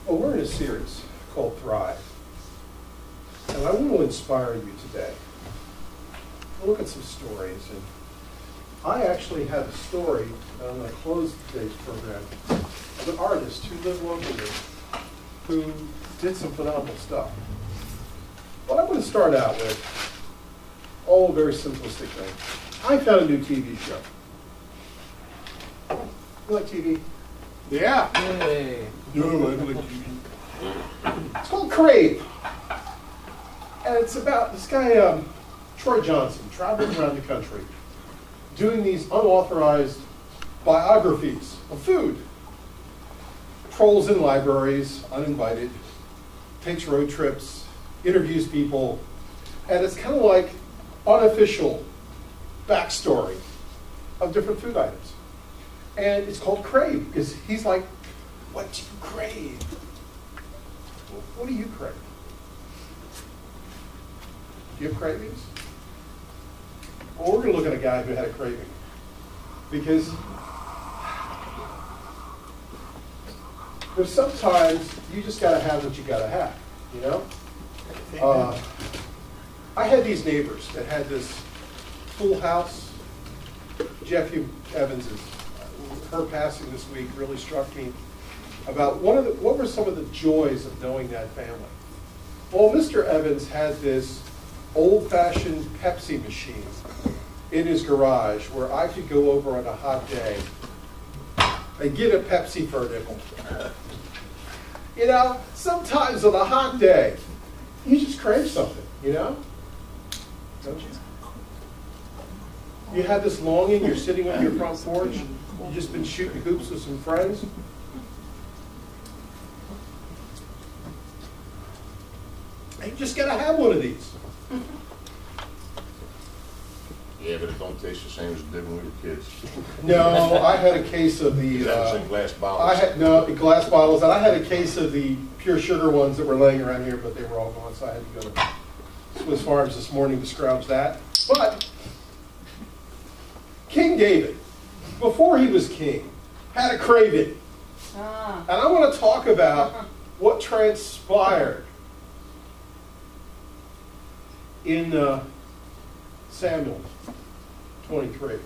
Well, we're in a series called Thrive, and I want to inspire you today. We'll look at some stories, and I actually have a story that I'm going to close today's program of an artist who lived locally, who did some phenomenal stuff. But I'm going to start out with all a very simplistic thing. I found a new TV show. You like TV? Yeah. Yay. No, I don't like TV. It's called Crave. And it's about this guy, Troy Johnson, traveling around the country, doing these unauthorized biographies of food. Trolls in libraries, uninvited, takes road trips, interviews people, and it's kind of like unofficial backstory of different food items. And it's called Crave, because he's like, what do you crave? Well, what do you crave? Do you have cravings? Well, we're going to look at a guy who had a craving. Because there's sometimes you just got to have what you got to have, you know? I had these neighbors that had this full house. Jeff Evans's, her passing this week really struck me about what were some of the joys of knowing that family. Well, Mr. Evans had this old-fashioned Pepsi machine in his garage where I could go over on a hot day and get a Pepsi for a nickel. You know, sometimes on a hot day, you just crave something, you know? Don't you? You have this longing, you're sitting on your front porch, you've just been shooting hoops with some friends. And you just gotta have one of these. Yeah, but it don't taste the same as it did when we were kids. No, I had a case of the... That was in glass bottles. No, glass bottles, and I had a case of the pure sugar ones that were laying around here, but they were all gone, so I had to go to Swiss Farms this morning to scrounge that. But King David, before he was king, had a craving. And I want to talk about what transpired in Samuel 23.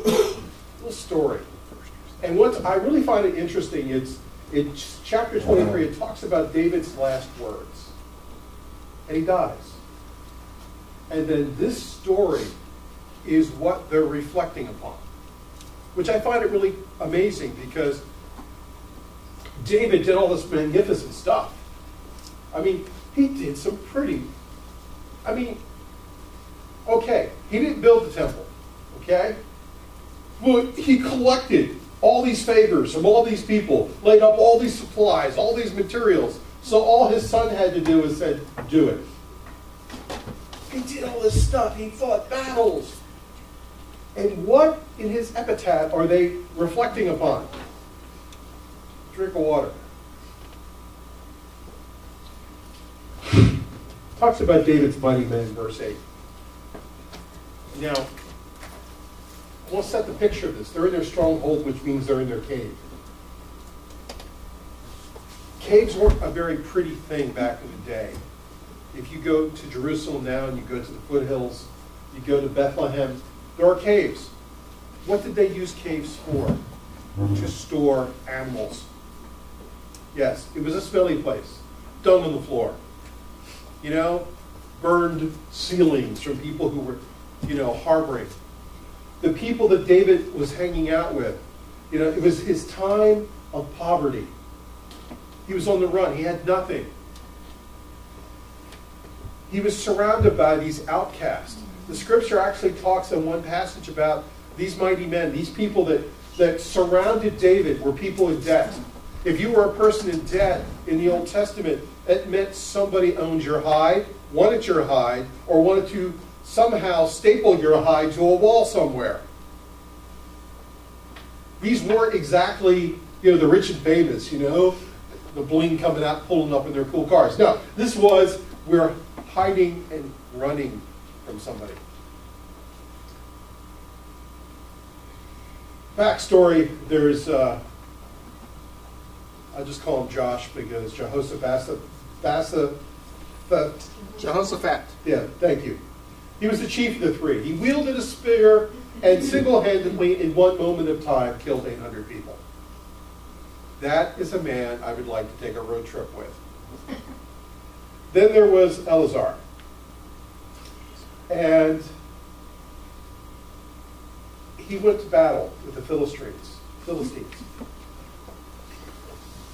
Little story. And what I really find it interesting, it's chapter 23, it talks about David's last words. And he dies. And then this story is what they're reflecting upon, which I find it really amazing because David did all this magnificent stuff. I mean, he did some pretty, okay, he didn't build the temple, okay? Well, he collected all these favors from all these people, laid up all these supplies, all these materials, so all his son had to do was said, do it. He did all this stuff, he fought battles. And what in his epitaph are they reflecting upon? Drink of water. Talks about David's mighty men in verse 8. Now, I want to set the picture of this. They're in their stronghold, which means they're in their cave. Caves weren't a very pretty thing back in the day. If you go to Jerusalem now and you go to the foothills, you go to Bethlehem, there are caves. What did they use caves for? To store animals. Yes, it was a smelly place. Dung on the floor. You know, burned ceilings from people who were, harboring. The people that David was hanging out with, it was his time of poverty. He was on the run. He had nothing. He was surrounded by these outcasts. The scripture actually talks in one passage about these mighty men, these people that surrounded David were people in debt. If you were a person in debt in the Old Testament, it meant somebody owned your hide, wanted your hide, or wanted to somehow staple your hide to a wall somewhere. These weren't exactly, the rich and famous, the bling coming out, pulling up in their cool cars. No, this was, we're hiding and running from somebody. Backstory, there's a I'll just call him Josh because Jehoshaphat. Jehoshaphat. Yeah, thank you. He was the chief of the three. He wielded a spear and single-handedly, in one moment of time, killed 800 people. That is a man I would like to take a road trip with. Then there was Eleazar. And he went to battle with the Philistines.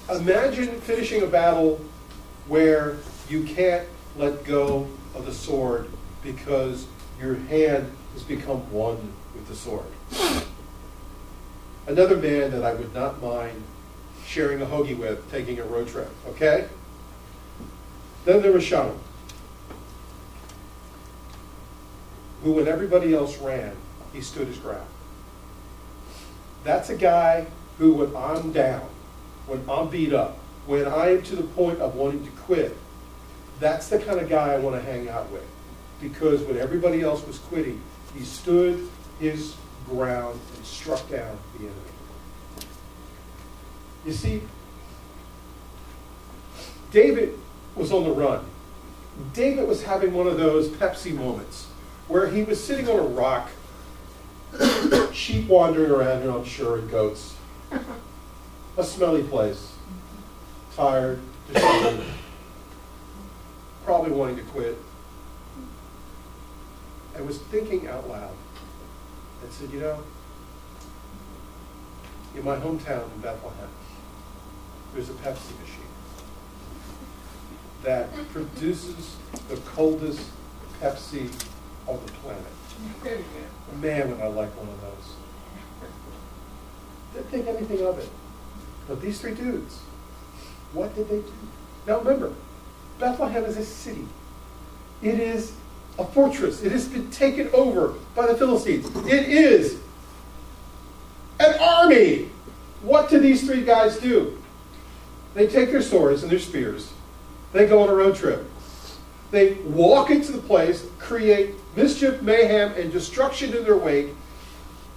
Imagine finishing a battle where you can't let go of the sword because your hand has become one with the sword. Another man that I would not mind sharing a hoagie with, taking a road trip, okay? Then there was Shammah, who when everybody else ran, he stood his ground. That's a guy who when I'm down, when I'm beat up, when I am to the point of wanting to quit, that's the kind of guy I want to hang out with. Because when everybody else was quitting, he stood his ground and struck down the enemy. You see, David was on the run. David was having one of those Pepsi moments where he was sitting on a rock, sheep wandering around here, I'm sure, and goats. A smelly place, tired, disheveled, probably wanting to quit. I was thinking out loud and said, you know, in my hometown in Bethlehem, there's a Pepsi machine that produces the coldest Pepsi on the planet. Man, would I like one of those. Didn't think anything of it. But these three dudes, what did they do? Now remember, Bethlehem is a city. It is a fortress. It has been taken over by the Philistines. It is an army. What do these three guys do? They take their swords and their spears. They go on a road trip. They walk into the place, create mischief, mayhem, and destruction in their wake,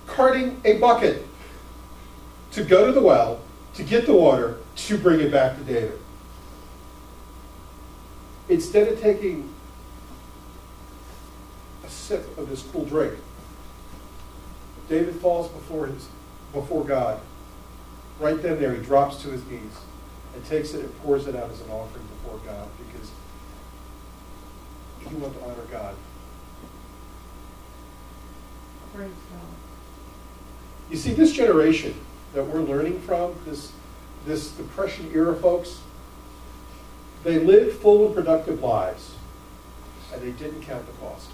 carting a bucket to go to the well, to get the water, to bring it back to David. Instead of taking a sip of this cool drink, David falls before God. Right then there, he drops to his knees and takes it and pours it out as an offering before God because he wanted to honor God. Praise God. You see, this generation that we're learning from, this Depression era folks, they lived full and productive lives, and they didn't count the cost.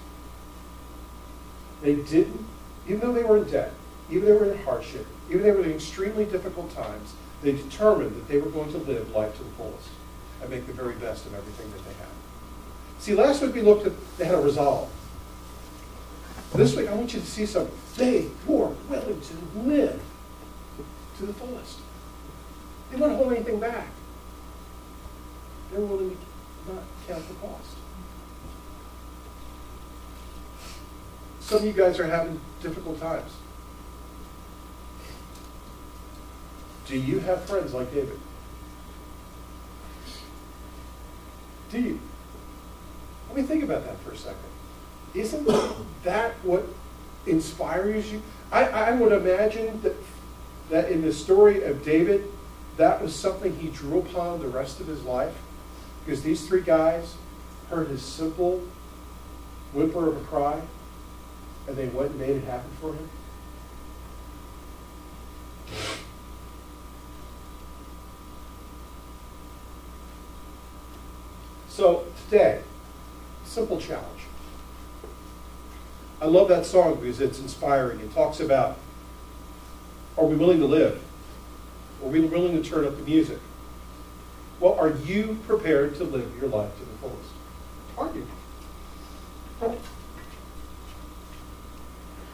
They didn't, even though they were in debt, even though they were in hardship, even though they were in extremely difficult times, they determined that they were going to live life to the fullest and make the very best of everything that they had. See, last week we looked at, they had a resolve. This week I want you to see something. They were willing to live to the fullest. They weren't holding anything back. They were willing to not count the cost. Some of you guys are having difficult times. Do you have friends like David? Do you? Let me think about that for a second. Isn't that what inspires you? I would imagine that in the story of David, that was something he drew upon the rest of his life. Because these three guys heard his simple whimper of a cry, and they went and made it happen for him. So today, simple challenge. I love that song because it's inspiring. It talks about, are we willing to live? Are we willing to turn up the music? Well, are you prepared to live your life to the fullest? Are you?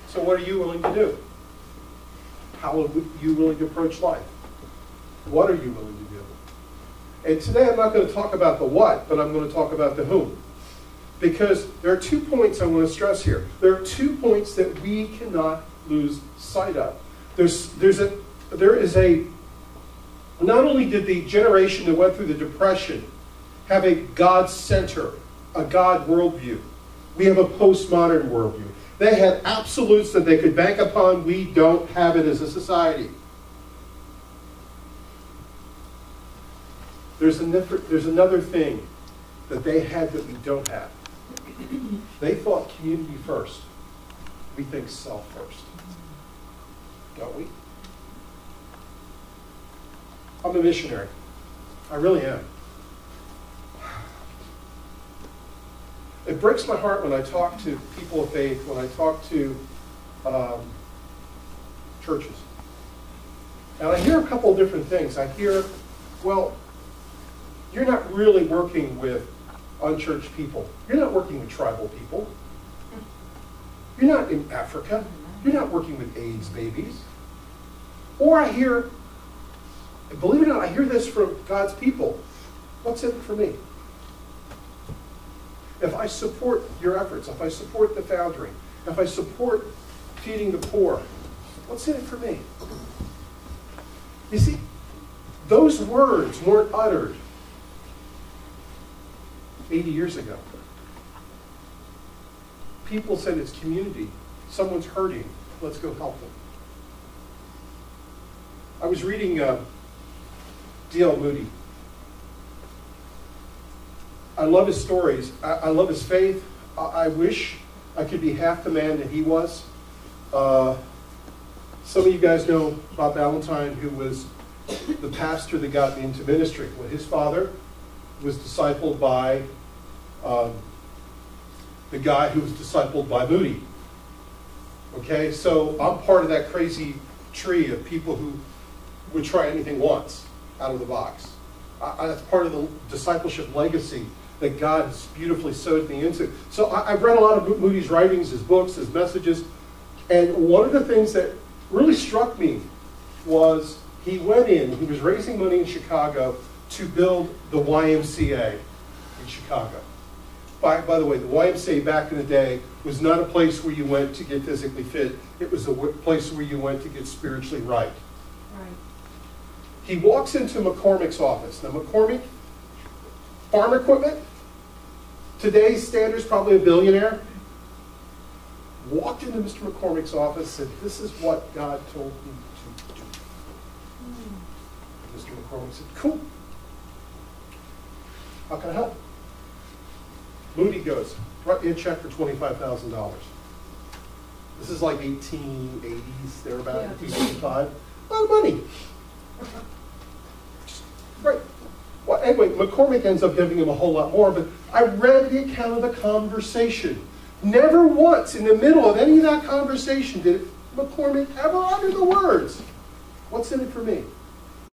So what are you willing to do? How are you willing to approach life? What are you willing to do? And today I'm not going to talk about the what, but I'm going to talk about the whom. Because there are 2 points I want to stress here. There are 2 points that we cannot lose sight of. There is a Not only did the generation that went through the Depression have a God center, a God worldview, we have a postmodern worldview. They had absolutes that they could bank upon. We don't have it as a society. There's another thing that they had that we don't have. They thought community first. We think self first. Don't we? I'm a missionary. I really am. It breaks my heart when I talk to people of faith, when I talk to churches. And I hear a couple of different things. I hear, well, you're not really working with unchurched people. You're not working with tribal people. You're not in Africa. You're not working with AIDS babies. Or I hear, believe it or not, I hear this from God's people. What's in it for me? If I support your efforts, if I support the Foundry, if I support feeding the poor, what's in it for me? You see, those words weren't uttered 80 years ago. People said it's community. Someone's hurting. Let's go help them. I was reading D.L. Moody. I love his stories. I love his faith. I wish I could be half the man that he was. Some of you guys know Bob Valentine, who was the pastor that got me into ministry. Well, his father was discipled by the guy who was discipled by Moody. Okay, so I'm part of that crazy tree of people who would try anything once out of the box. That's part of the discipleship legacy that God has beautifully sowed me into. So I've read a lot of Moody's writings, his books, his messages, and one of the things that really struck me was he was raising money in Chicago to build the YMCA in Chicago. By the way, the YMCA back in the day was not a place where you went to get physically fit. It was a place where you went to get spiritually right. Right. He walks into McCormick's office. Now, McCormick, farm equipment, today's standards, probably a billionaire. Walked into Mr. McCormick's office and said, "This is what God told me to do." Mr. McCormick said, "Cool. How can I help?" Moody goes, "Write me a check for $25,000. This is like 1880s, thereabout, 1885. A lot of money. Right. Well, anyway, McCormick ends up giving him a whole lot more, but I read the account of the conversation. Never once in the middle of any of that conversation did McCormick ever utter the words, "What's in it for me?"